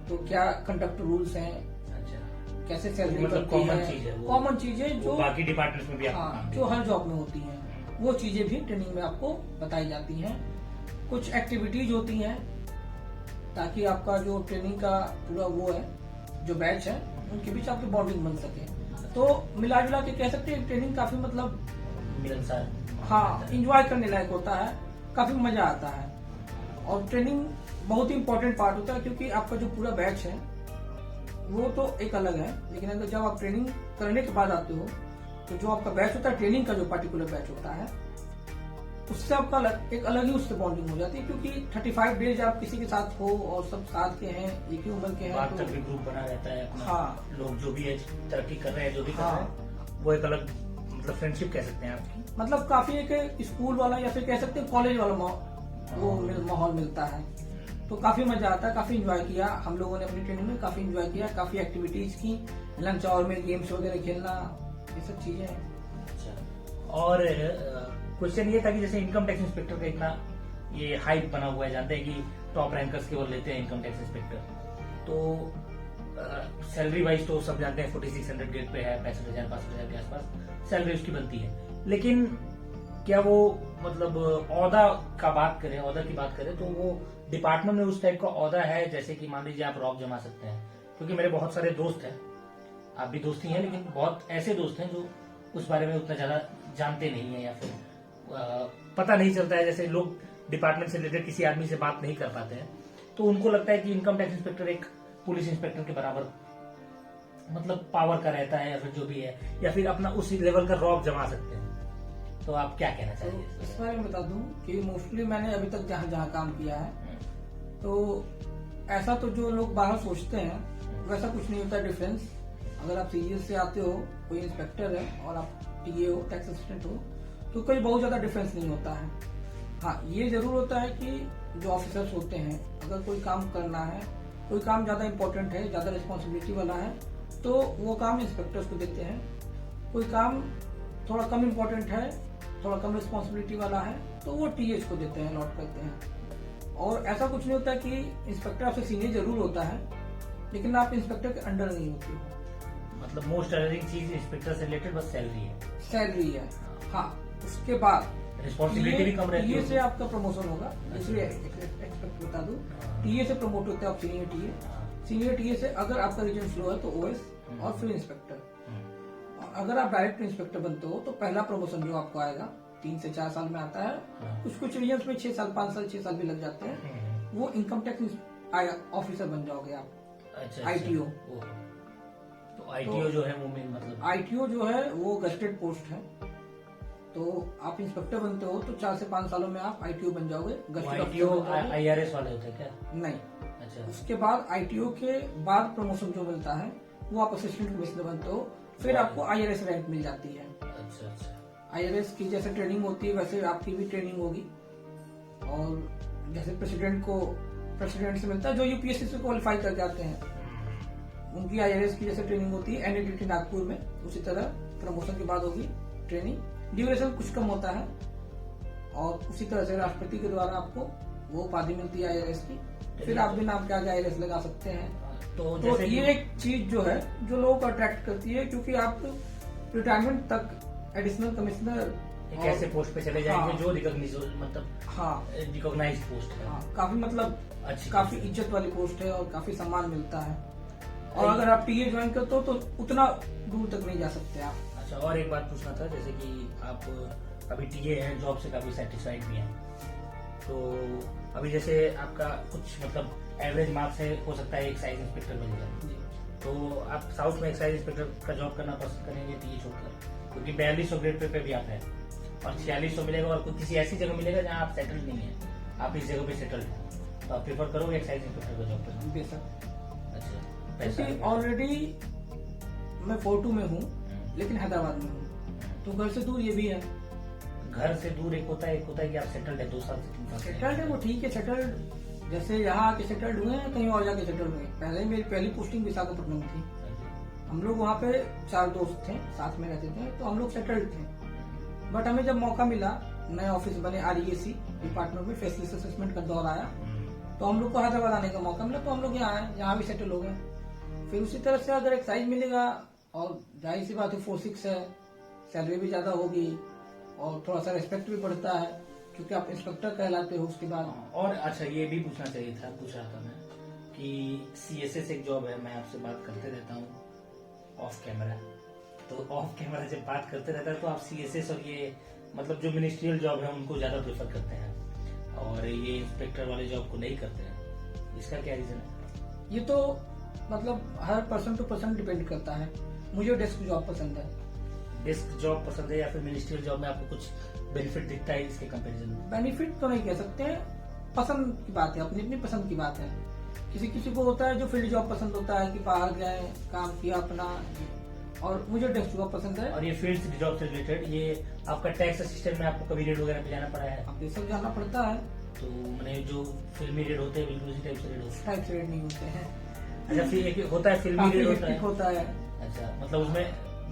तो क्या कंडक्ट रूल्स हैं, अच्छा, कैसे सैलरी मतलब बनती कॉमन है, चीज है वो। कॉमन चीजें वो जो बाकी डिपार्टमेंट्स में भी आपको हाँ काम जो हर जॉब में होती हैं, वो चीजें भी ट्रेनिंग में आपको बताई जाती हैं। कुछ एक्टिविटीज होती हैं ताकि आपका जो ट्रेनिंग का पूरा वो है, जो बैच है, उनके बीच आपकी बॉन्डिंग बन सके। तो मिला जुला के कह सकते हैं ट्रेनिंग काफी मतलब मिलनसार। हाँ इंजॉय करने लायक होता है, काफी मजा आता है। और ट्रेनिंग बहुत ही इम्पोर्टेंट पार्ट होता है, क्योंकि आपका जो पूरा बैच है वो तो एक अलग है, लेकिन अगर जब आप ट्रेनिंग करने के बाद आते हो तो जो आपका बैच होता है, ट्रेनिंग का जो पर्टिकुलर बैच होता है, उससे आपका एक अलग ही उससे बॉन्डिंग हो जाती है। क्योंकि 35 डेज आप किसी के साथ हो और सब साथ के हैं, एक ही उम्र के हैं, बात तक भी ग्रुप बना रहता है अपना। हाँ। लोग जो भी है तरक्की कर रहे हैं, जो भी कर हाँ। रहे हैं, वो एक अलग मतलब फ्रेंडशिप कह सकते हैं आपकी। मतलब काफी एक स्कूल वाला या फिर कह सकते हैं कॉलेज वाला माहौल मिलता है। तो काफी मजा आता है, काफी एंजॉय किया हम लोगों ने अपनी ट्रेनिंग में, काफी एंजॉय किया, काफी एक्टिविटीज की, लंच आवर में गेम्स वगैरह खेलना, ये सब चीजें हैं। अच्छा, और क्वेश्चन ये था कि जैसे इनकम टैक्स इंस्पेक्टर का इतना ये हाइप बना हुआ है, जानते हैं कि टॉप रैंकर्स केवल लेते हैं इनकम टैक्स इंस्पेक्टर, तो सैलरी वाइज तो सब जानते हैं 4600 ग्रेड पे है, 65,000 65,000 के आसपास सैलरी उसकी बनती है। लेकिन क्या वो मतलब औहदा का बात करें, औहदा की बात करें तो वो डिपार्टमेंट में उस टाइप का औहदा है, जैसे कि मान लीजिए आप रॉक जमा सकते हैं? क्योंकि मेरे बहुत सारे दोस्त हैं, आप भी दोस्त ही हैं, लेकिन बहुत ऐसे दोस्त हैं जो उस बारे में उतना ज्यादा जानते नहीं है, या फिर पता नहीं चलता है। जैसे लोग डिपार्टमेंट से रिलेटेड किसी आदमी से बात नहीं कर पाते हैं, तो उनको लगता है कि इनकम टैक्स इंस्पेक्टर एक पुलिस इंस्पेक्टर के बराबर मतलब पावर का रहता है, या फिर जो भी है, या फिर अपना उसी लेवल का रॉक जमा सकते हैं। तो आप क्या कहना तो चाहिए? इस बारे में बता दूं कि मोस्टली मैंने अभी तक जहाँ जहाँ काम किया है, तो ऐसा तो जो लोग बाहर सोचते हैं वैसा कुछ नहीं होता डिफरेंस। अगर आप सीजीएल से आते हो, कोई इंस्पेक्टर है, और आप टीए हो, टैक्स असिस्टेंट हो, तो कोई बहुत ज्यादा डिफरेंस नहीं होता है। हाँ ये जरूर होता है कि जो ऑफिसर्स होते हैं, अगर कोई काम करना है, कोई काम ज्यादा इंपॉर्टेंट है, ज्यादा रिस्पॉन्सिबिलिटी वाला है, तो वो काम इंस्पेक्टर्स को देते हैं। कोई काम थोड़ा कम इम्पोर्टेंट है, थोड़ा कम रिस्पॉन्सिबिलिटी वाला है, तो वो टीएच को देते हैं, अलॉट करते हैं। और ऐसा कुछ नहीं होता कि इंस्पेक्टर आपसे सीनियर जरूर होता है, लेकिन आप इंस्पेक्टर के अंडर नहीं होते हो। मतलब मोस्ट अलर्जिंग चीज इंस्पेक्टर से रिलेटेड बस सैलरी है। सैलरी है, हाँ। उसके बाद रिस्पॉन्सिबिलिटी भी कम रहती है। टीए से आपका प्रमोशन होगा, इसलिए एक्सपेक्ट बता दूं, टीए से प्रमोट होते हैं आप सीनियर टीए। सीनियर टीए से अगर आपका रीजन स्लो है तो ओएस, और फिर इंस्पेक्टर। अगर आप डायरेक्ट इंस्पेक्टर बनते हो तो पहला प्रमोशन जो आपको आएगा 3 से 4 साल में आता है। कुछ रीजन्स में 6 साल, 5 साल, 6 साल भी लग जाते हैं। वो इनकम टैक्स ऑफिसर बन जाओगे आप। अच्छा, आईटीओ। तो आईटीओ जो है वो मेन मतलब आईटीओ जो है वो गस्टेड पोस्ट है। तो आप इंस्पेक्टर बनते हो तो 4 से 5 सालों में आप आईटीओ बन जाओगे। आईटीओ आईआरएस वाले होते हैं क्या? नहीं। अच्छा, उसके बाद आईटीओ के बाद प्रमोशन जो मिलता है वो आप असिस्टेंट कमिश्नर बनते हो, फिर आपको आईआरएस रैंक मिल जाती है। अच्छा अच्छा। आईआरएस की जैसे ट्रेनिंग होती है वैसे आपकी भी ट्रेनिंग होगी। और जैसे प्रेसिडेंट से मिलता है जो यूपीएससी से क्वालिफाई करके आते हैं, उनकी आईआरएस की जैसे ट्रेनिंग होती है एनआईटी नागपुर में, उसी तरह प्रमोशन के बाद होगी ट्रेनिंग। ड्यूरेशन कुछ कम होता है, और उसी तरह से राष्ट्रपति के द्वारा आपको वो उपाधि मिलती है आईआरएस की। फिर आप भी नाम के आगे आईआरएस लगा सकते हैं। तो तो जैसे ये एक चीज जो है जो लोगों को अट्रैक्ट करती है, क्योंकि आप रिटायरमेंट तक एडिशनल कमिश्नर एक ऐसे पोस्ट पे चले जाएंगे हाँ, जो रिकॉग्नाइज मतलब हाँ, रिकॉग्नाइज पोस्ट है। हाँ, काफी मतलब अच्छी काफी पोस्ट है। इज्जत वाली पोस्ट है और काफी सम्मान मिलता है। और अगर आप टीए ज्वाइन करते हो तो उतना दूर तक नहीं जा सकते आप। अच्छा, और एक बात पूछना था, जैसे कि आप अभी टीए हैं, जॉब से काफी सेटिस्फाइड भी हैं, तो अभी जैसे आपका कुछ मतलब एवरेज मार्क्स से हो सकता है एक्साइज इंस्पेक्टर मिल जाए, तो आप साउथ में एक्साइज इंस्पेक्टर का जॉब करना पसंद करेंगे टीए छोड़कर? क्योंकि 4200 ग्रेड पे भी आप हैं, और 4600 मिलेगा, और कुछ किसी ऐसी जगह मिलेगा जहाँ आप सेटल नहीं है, आप इस जगह पे सेटल हैं, तो आप प्रेफर करोगे एक्साइज इंस्पेक्टर का जॉब करना? बेशक। अच्छा, क्योंकि पैसा ऑलरेडी मैं 42 में हूँ, लेकिन हैदराबाद में हूँ, तो घर से दूर ये भी है। घर से दूर एक होता है कि आप सेटल्ड है 2 साल से 3 साल से। सेटल्ड है वो ठीक है, सेटल्ड जैसे यहाँ आके सेटल्ड हुए हैं, कहीं और जाके सेटल्ड हुए। पहले मेरी पहली पोस्टिंग विशाखापट्टनम थी, हम लोग वहाँ पे 4 दोस्त थे, साथ में रहते थे, तो हम लोग सेटल्ड थे। बट हमें जब मौका मिला, नए ऑफिस बने आरईएसी डिपार्टमेंट में, फेसलेस असेसमेंट का दौर आया, तो हम लोग को हैदराबाद आने का मौका मिला, तो हम लोग यहाँ आए, यहाँ भी सेटल हो गए। फिर उसी तरह से अगर एक्साइज मिलेगा, और जाहिर सी बात है 4-6 है, सैलरी भी ज्यादा होगी और थोड़ा सा रेस्पेक्ट भी बढ़ता है, क्योंकि आप इंस्पेक्टर कहलाते हो उसके बाद। और अच्छा, ये भी पूछ रहा था मैं कि CSS एक जॉब है, मैं आपसे बात करते रहता हूँ ऑफ कैमरा, तो ऑफ कैमरा जब बात करते रहता है तो आप CSS और ये मतलब जो मिनिस्ट्रियल जॉब है उनको ज्यादा प्रेफर करते हैं और ये इंस्पेक्टर वाले जॉब को नहीं करते हैं, इसका क्या रीजन है? ये तो मतलब हर पर्सन टू पर्सन डिपेंड करता है। मुझे डेस्क जॉब पसंद है। डेस्क जॉब पसंद है या फिर मिनिस्ट्रियल जॉब में आपको कुछ बेनिफिट दिखता है इसके कंपैरिजन में? बेनिफिट तो नहीं कह सकते हैं, पसंद की बात है, अपनी अपनी पसंद की बात है। किसी किसी को होता है जो फील्ड जॉब पसंद होता है कि बाहर गए, काम किया अपना, और मुझे डेस्क जॉब पसंद है। और ये फील्ड जॉब से रिलेटेड, ये आपका टैक्स असिस्टेंट में आपको कभी रेड वगैरह पे जाना पड़ा है? अब ये सब जाना पड़ता है। तो मैंने जो फिल्मी रेड होते हैं बिल्कुल उसी टाइप से रेड होते हैं? टाइप से रेट नहीं होते हैं। अच्छा, फिर एक होता है फिल्मी रेड होता है। अच्छा, मतलब उसमें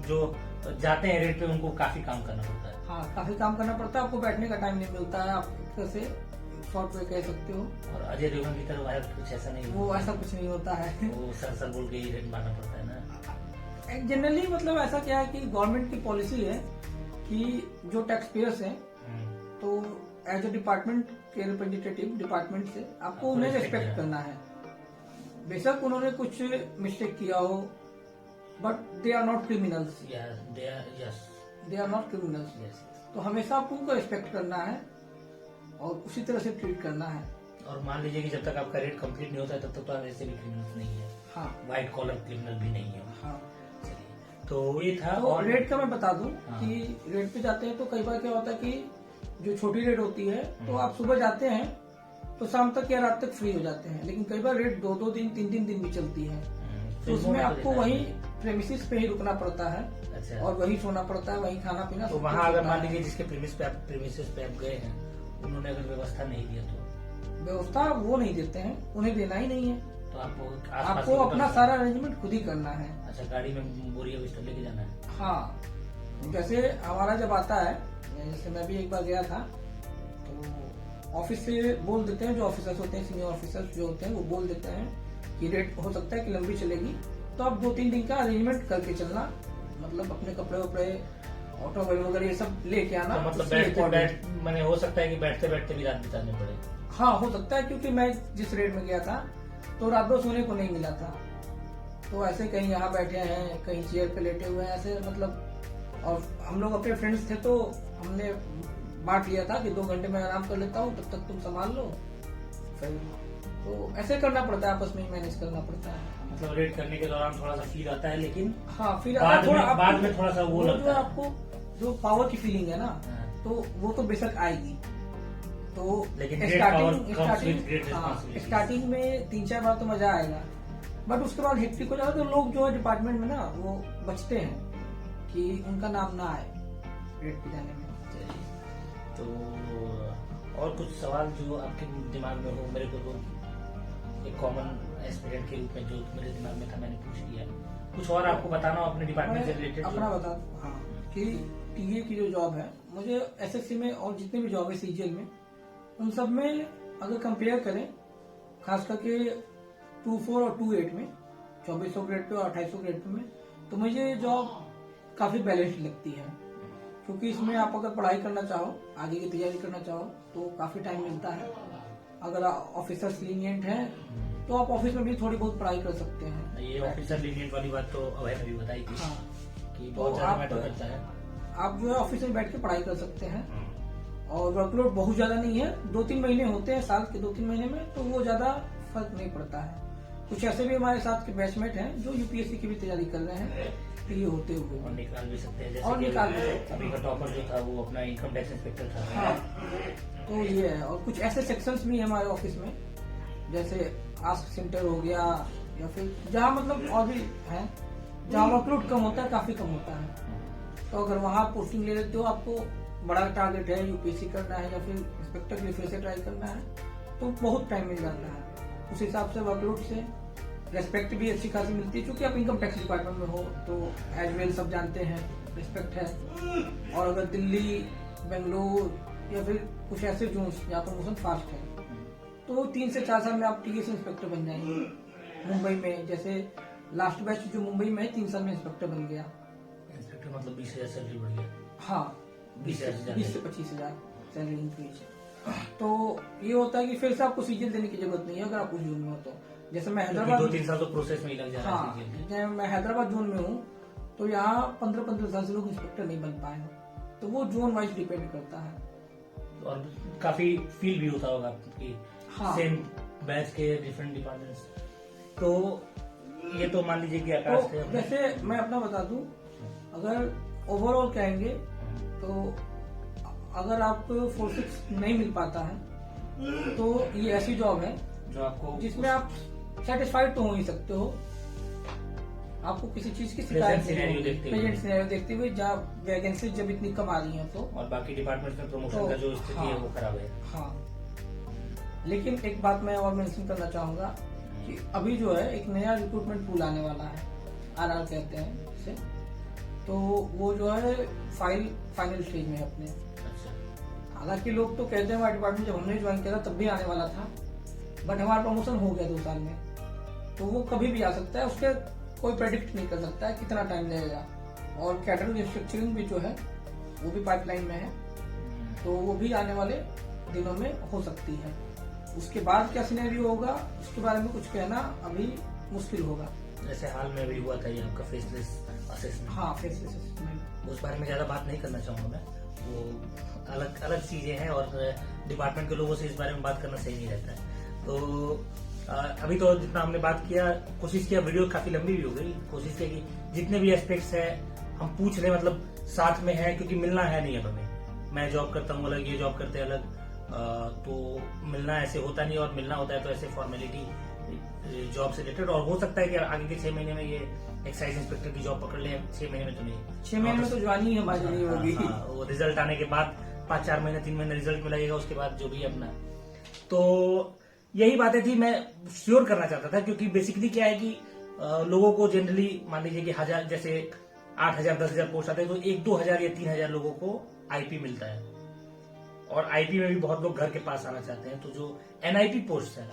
जो जाते हैं रेड पे उनको काफी काम करना पड़ता है? हाँ, काफी काम करना पड़ता है, आपको बैठने का टाइम नहीं मिलता है, आप एक तरह से शॉर्ट वे कह सकते हो। और अजय देवगन की तरह वायर कुछ ऐसा नहीं वो ऐसा कुछ नहीं होता है। वो सर बोल के ही रेड मारना पड़ता है ना? जनरली मतलब ऐसा क्या है कि गवर्नमेंट की पॉलिसी है कि जो टैक्स पेयर्स हैं, तो एज ए डिपार्टमेंट के रिप्रेजेंटेटिव डिपार्टमेंट से आपको उन्हें रेस्पेक्ट करना है। बेशक उन्होंने कुछ मिस्टेक किया हो, but they are not criminals. They are not criminals. तो हमेशा आपको उनको रेस्पेक्ट करना है और उसी तरह से ट्रीट करना है। और मान लीजिए कि जब तक आपका रेट कंप्लीट नहीं होता है तब तक तो आप ऐसे भी क्रिमिनल नहीं है। हाँ, व्हाइट कॉलर क्रिमिनल भी नहीं है। हाँ। चलिए, तो ये था। तो और रेट का मैं बता दूं हाँ। कि रेट पे जाते हैं तो कई बार क्या होता है कि जो छोटी रेट होती है तो आप सुबह जाते हैं तो शाम तक या रात तक फ्री हो जाते हैं, लेकिन कई बार रेट 2-2 दिन 3-3 दिन भी चलती है, तो उसमें आपको वही प्रेमिसेस पे ही रुकना पड़ता है। अच्छा। और वही सोना पड़ता है, वही खाना पीना। तो वहाँ अगर मान लीजिए जिसके प्रेमिसेस पे आप गए हैं, उन्होंने अगर व्यवस्था नहीं दिया तो? व्यवस्था वो नहीं देते हैं, उन्हें देना ही नहीं है, तो आपको अपना सारा अरेंजमेंट खुद ही करना है। अच्छा, गाड़ी में बोरिया बिस्तर लेके जाना है? हाँ, जैसे हमारा जब आता है, जैसे मैं भी एक बार गया था, तो ऑफिस से बोल देते हैं, जो ऑफिसर्स होते हैं, सीनियर ऑफिसर्स जो होते हैं, वो बोल देते हैं कि रेट हो सकता है कि लंबी चलेगी, तो आप 2-3 दिन का अरेंजमेंट करके चलना, मतलब अपने कपड़े वपड़े, ऑटोमोबाइल वगैरह ये सब लेके आना। तो मतलब मैंने हो सकता है कि बैठते बैठते भी रात बिताने पड़े? हाँ, हो सकता है, क्योंकि मैं जिस रेट में गया था तो रात भर सोने को नहीं मिला था, तो ऐसे कहीं यहाँ बैठे हैं, कहीं चेयर पे लेटे हुए हैं, ऐसे मतलब। और हम लोग अपने फ्रेंड्स थे तो हमने बांट लिया था कि 2 घंटे में आराम कर लेता हूँ, तब तक तुम संभाल लो। फिर तो ऐसे करना पड़ता है, आपस में मैनेज करना पड़ता है। मतलब रेड करने के दौरान थोड़ा सा फील आता है, लेकिन हाँ, फील बाद में थोड़ा सा वो लगता है, आपको जो पावर की फीलिंग है ना, हाँ। तो वो तो बेशक आएगी। तो लेकिन स्टार्टिंग में 3-4 बार तो मजा आएगा, बट उसके बाद हेक्टिक हो जाता है, तो लोग जो है डिपार्टमेंट में ना वो बचते हैं कि उनका नाम ना आए रेड पे जाने में। तो और कुछ सवाल जो आपके दिमाग में हो? मेरे को तो एक कॉमन एस्पिरेंट के रूप में जो मेरे दिमाग में था मैंने पूछ लिया। कुछ और आपको बताना हो अपने डिपार्टमेंट से रिलेटेड? अपना बता, हाँ, कि टीए की जो जॉब है, मुझे एसएससी में और जितने भी जॉब है सीजीएल में, उन सब में अगर कंपेयर करें, खास करके 24 और 28 में, 2400 ग्रेड पे और 2800 ग्रेड पे में, तो मुझे जॉब काफी बैलेंस्ड लगती है, क्योंकि इसमें आप अगर पढ़ाई करना चाहो, आगे की तैयारी करना चाहो, तो काफी टाइम मिलता है। अगर ऑफिसर्स लीनियंट हैं तो आप ऑफिस में भी थोड़ी बहुत पढ़ाई कर सकते हैं। ये ऑफिसर लीनियंट वाली बात तो अभय ने भी बताई थी। हाँ, कि बहुत ज्यादा मैटर करता है। आप जो है ऑफिस में बैठ के पढ़ाई कर सकते हैं, और वर्कलोड बहुत ज्यादा नहीं है, 2-3 महीने होते हैं साल के 2-3 महीने में, तो वो ज्यादा फर्क नहीं पड़ता है। कुछ ऐसे भी हमारे साथ के बैचमेट हैं जो यूपीएससी की भी तैयारी कर रहे हैं, ये होते हुए और निकाल भी सकते हैं, और निकाल भी सकते हैं। अभी का टॉपर जो था वो अपना इनकम टैक्स इंस्पेक्टर था। हाँ, तो ये है। और कुछ ऐसे सेक्शंस भी है हमारे ऑफिस में, जैसे आस्क सेंटर हो गया, या फिर जहाँ मतलब और भी है जहाँ वर्कलोड कम होता है, काफी कम होता है। तो अगर वहाँ पोस्टिंग ले लेते हो, आपको बड़ा टारगेट है, यूपीएससी करना है या फिर इंस्पेक्टर के लिए फिर से ट्राई करना है, तो बहुत टाइम मिल जाता है। उस हिसाब से वर्कलोड से रेस्पेक्ट भी अच्छी खासी मिलती है, क्योंकि आप इनकम टैक्स डिपार्टमेंट में हो, तो एज वेल सब जानते हैं, रिस्पेक्ट है। और अगर दिल्ली, बेंगलोर या फिर कुछ ऐसे जोन्स जहाँ प्रमोशन फास्ट है, तो 3 से 4 साल में आप टीएस इंस्पेक्टर बन जाएंगे। मुंबई में जैसे लास्ट बैच जो मुंबई में है 3 साल में इंस्पेक्टर बन गया। इंस्पेक्टर मतलब 20,000 सैलरी बढ़ गया। हाँ 20,000 20 से 25,000 सैलरी इंक्रीज। तो ये होता है कि फिर से आपको सीजीएल देने की जरूरत नहीं है अगर आप उस जोन में हो तो। जैसे मैं हैदराबाद 2-3 साल तो प्रोसेस में ही लग जा रहा हाँ, है। जैसे मैं हैदराबाद जोन में हूँ तो यहाँ 15-15 साल से लोग इंस्पेक्टर नहीं बन पाए हैं। तो वो जोन वाइज डिपेंड करता है। और काफी फील भी होता होगा कि हाँ। सेम बैच के डिफरेंट डिपार्टमेंट्स। तो ये तो मान लीजिए कि आकाश थे तो अपने। जैसे मैं अपना बता दूं, अगर ओवरऑल कहेंगे तो अगर आपको फोर्सेस नहीं मिल पाता है तो ये ऐसी जॉब है जो आपको जिसमें आप सेटिस्फाइड तो हो ही सकते हो। आपको किसी चीज की शिकायत scenario देखते हुए। प्रेजेंट सिनेरियो देखते हुए जहाँ वैकेंसी जब इतनी कम आ रही है तो और बाकी डिपार्टमेंट में प्रमोशन तो का जो स्थिति है हाँ। वो खराब है। हाँ। लेकिन एक बात मैं और मेंशन करना चाहूंगा कि अभी जो है एक नया रिक्रूटमेंट पूल आने वाला है, आरआर कहते हैं इसे। तो वो जो है फाइनल स्टेज में है अपने। अच्छा। हालांकि लोग तो कहते हैं हमारे डिपार्टमेंट जब हमने ज्वाइन किया था तब भी आने वाला था, बट हमारा प्रमोशन हो गया 2 साल में। तो वो कभी भी आ सकता है, उसके कोई प्रेडिक्ट नहीं कर सकता है कितना टाइम लगेगा। और कैडर रिस्ट्रक्चरिंग भी जो है वो भी पाइपलाइन में है, तो वो भी आने वाले दिनों में हो सकती है। उसके बाद क्या सिनेरियो होगा उसके बारे में कुछ कहना अभी मुश्किल होगा। जैसे हाल में भी हुआ था ये आपका फेसलेस असेसमेंट। हाँ फेसलेस असेसमेंट उस बारे में ज्यादा बात नहीं करना चाहूंगा मैं, वो अलग अलग चीजें हैं और डिपार्टमेंट के लोगों से इस बारे में बात करना सही नहीं रहता है। तो अभी तो जितना हमने बात किया, कोशिश किया, वीडियो काफी लंबी भी हो गई, कोशिश किया कि जितने भी एस्पेक्ट्स है हम पूछ लें, मतलब साथ में है, क्योंकि मिलना है नहीं अब हमें। मैं जॉब करता हूँ अलग, ये जॉब करते अलग, तो मिलना ऐसे होता नहीं, और मिलना होता है तो ऐसे फॉर्मेलिटी जॉब से रिलेटेड। और हो सकता है कि आगे के 6 महीने में ये एक्साइज इंस्पेक्टर की जॉब पकड़ ले। 6 महीने में तो नहीं, 6 महीने में तो ज्वाइनिंग ही हमारी नहीं होगी। वो रिजल्ट आने के बाद 5-4 महीने 3 महीने रिजल्ट में लगेगा, उसके बाद जो भी अपना। तो यही बातें थी, मैं श्योर करना चाहता था, क्योंकि बेसिकली क्या है कि लोगों को जनरली मान लीजिए कि 1000 जैसे 8,000 10,000 पोस्ट आते हैं, तो 1-2,000 या 3,000 लोगों को आईपी मिलता है। और आईपी में भी बहुत लोग घर के पास आना चाहते हैं। तो जो एनआईपी पोस्ट है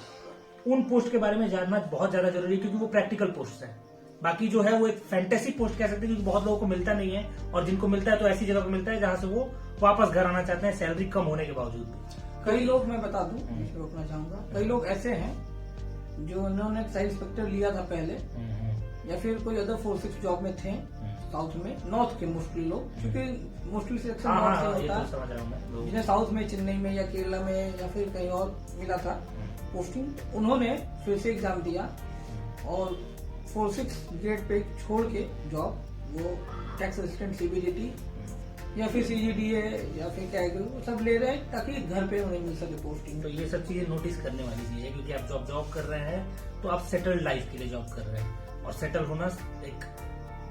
उन पोस्ट के बारे में जानना बहुत ज्यादा जरूरी है, क्योंकि वो प्रैक्टिकल पोस्ट है। बाकी जो है वो एक फैंटेसी पोस्ट कह सकते हैं, क्योंकि बहुत लोगों को मिलता नहीं है, और जिनको मिलता है तो ऐसी जगह पर मिलता है जहां से वो वापस घर आना चाहते हैं, सैलरी कम होने के बावजूद भी। कई लोग, मैं बता दूं, रोकना चाहूंगा, कई लोग ऐसे हैं जो उन्होंने एक्साइज इंस्पेक्टर लिया था पहले, या फिर कोई अदर फोर्सेस जॉब में थे साउथ में, नॉर्थ के मोस्टली लोग, क्योंकि मोस्टली सिलेक्शन नॉर्थ से होता है, समझ रहा हूं मैं। जिन्हें साउथ में, चेन्नई में या केरला में या फिर कहीं और मिला था पोस्टिंग, उन्होंने फिर से एग्जाम दिया और 4-6 ग्रेड पे छोड़ के जॉब, वो टैक्स असिस्टेंट सीबीडीटी या फिर सीजीडीए या फिर कैगरी सब ले रहे हैं ताकि घर पे उन्हें मिल सके पोस्टिंग। तो ये सब चीजें नोटिस करने वाली चीज है, क्योंकि आप जॉब कर रहे हैं तो आप सेटल्ड लाइफ के लिए जॉब कर रहे हैं, और सेटल होना एक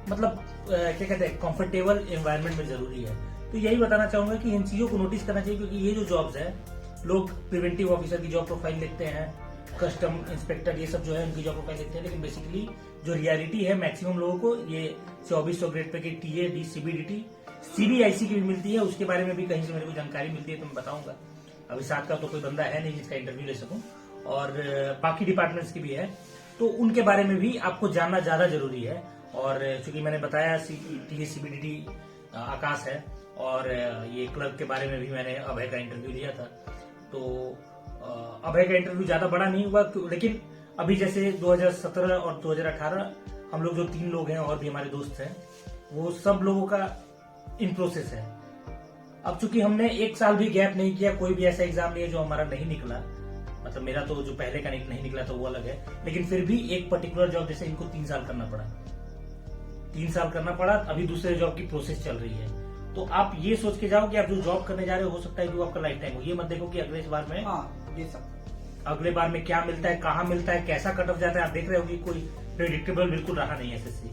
मतलब क्या कहते हैं कंफर्टेबल एनवायरनमेंट में जरूरी है। तो यही बताना चाहूंगा कि इन चीजों को नोटिस करना चाहिए, क्योंकि ये जो जॉब्स है, लोग प्रिवेंटिव ऑफिसर की जॉब प्रोफाइल देखते हैं, कस्टम इंस्पेक्टर, ये सब जो है उनकी जॉब प्रोफाइल देखते हैं, लेकिन बेसिकली जो रियलिटी है मैक्सिमम लोगों को ये 2400 ग्रेड पे की टीए डी सीबीडीटी सीबीआईसी की भी मिलती है। उसके बारे में भी कहीं से मेरे को जानकारी मिलती है तो मैं बताऊंगा। अभी साथ का तो कोई बंदा है नहीं जिसका इंटरव्यू ले सकूं, और बाकी डिपार्टमेंट्स की भी है, तो उनके बारे में भी आपको जानना ज्यादा जरूरी है। और चूंकि मैंने बताया टीए सीबीडीटी आकाश है, और ये क्लर्क के बारे में भी मैंने अभय का इंटरव्यू लिया था। तो अभय का इंटरव्यू ज्यादा बड़ा नहीं हुआ, लेकिन अभी जैसे 2017 और 2018 हम लोग जो 3 लोग हैं और भी हमारे दोस्त हैं, वो सब लोगों का इन प्रोसेस है। अब चूंकि हमने 1 साल भी गैप नहीं किया, कोई भी ऐसा एग्जाम नहीं है जो हमारा नहीं निकला, मतलब मेरा तो जो पहले का नहीं निकला तो वो अलग है, लेकिन फिर भी एक पर्टिकुलर जॉब जैसे इनको 3 साल करना पड़ा, 3 साल करना पड़ा। अभी दूसरे जॉब की प्रोसेस चल रही है। तो आप ये सोच के जाओ कि आप जो जॉब करने जा रहे हो सकता है कि वो आपका लाइफ टाइम हो। ये मत देखो कि अगले बार में अगले बार में क्या मिलता है, कहाँ मिलता है, कैसा कट ऑफ जाता है। आप देख रहे हो कि कोई प्रेडिक्टेबल बिल्कुल रहा नहीं एसएससी।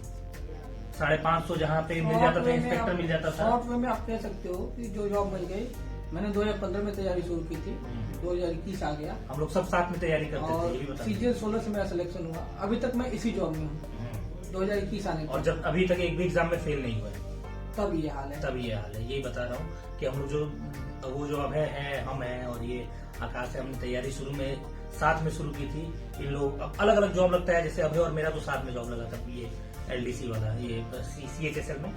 550 जहाँ पे मिल जाता था, इंस्पेक्टर मिल जाता था। शॉर्ट में आप कह सकते हो कि जो जॉब मिल गई, मैंने 2015 में तैयारी शुरू की थी, 2021 आ गया। हम लोग सब साथ में तैयारी करते थे, ये भी बता। सीजीएल 16 से मेरा सिलेक्शन हुआ, अभी तक मैं इसी जॉब में हूँ 2021 आने और जब अभी तक एक भी एग्जाम में फेल नहीं हुआ है, तब ये हाल है। यही बता रहा हूँ कि हम लोग जो वो जो अब है हम हैं, और ये आकाश है, हमने तैयारी शुरू में साथ में शुरू की थी। इन लोग अब अलग अलग जॉब लगता है, जैसे अभय और मेरा तो साथ में जॉब लगा था ये LDC वाला, ये CHSL में।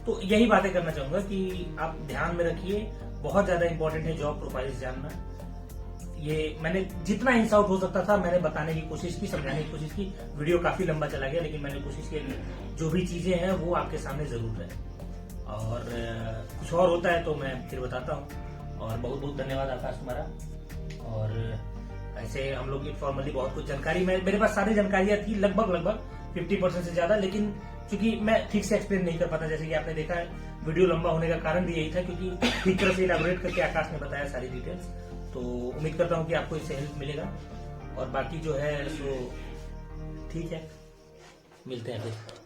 तो यही बातें करना चाहूंगा कि आप ध्यान में रखिए, बहुत ज्यादा इंपॉर्टेंट है जॉब प्रोफाइल्स जानना। ये मैंने जितना इंस आउट हो सकता था मैंने बताने की कोशिश की, समझाने की कोशिश की। वीडियो काफी लंबा चला गया, लेकिन मैंने कोशिश की कि जो भी चीजें हैं वो आपके सामने जरूर रहे। और कुछ और होता है तो मैं फिर बताता हूँ। और बहुत बहुत धन्यवाद आकाश तुम्हारा। और ऐसे हम लोग इनफॉर्मली बहुत कुछ जानकारी, मेरे पास सारी जानकारियां थी लगभग 50% से ज्यादा, लेकिन क्योंकि मैं ठीक से एक्सप्लेन नहीं कर पाता। जैसे कि आपने देखा है वीडियो लंबा होने का कारण भी यही था, क्योंकि ठीक तरह से इलैबोरेट करके आकाश ने बताया सारी डिटेल्स। तो उम्मीद करता हूँ कि आपको इससे हेल्प मिलेगा। और बाकी जो है सो ठीक है, मिलते हैं फिर।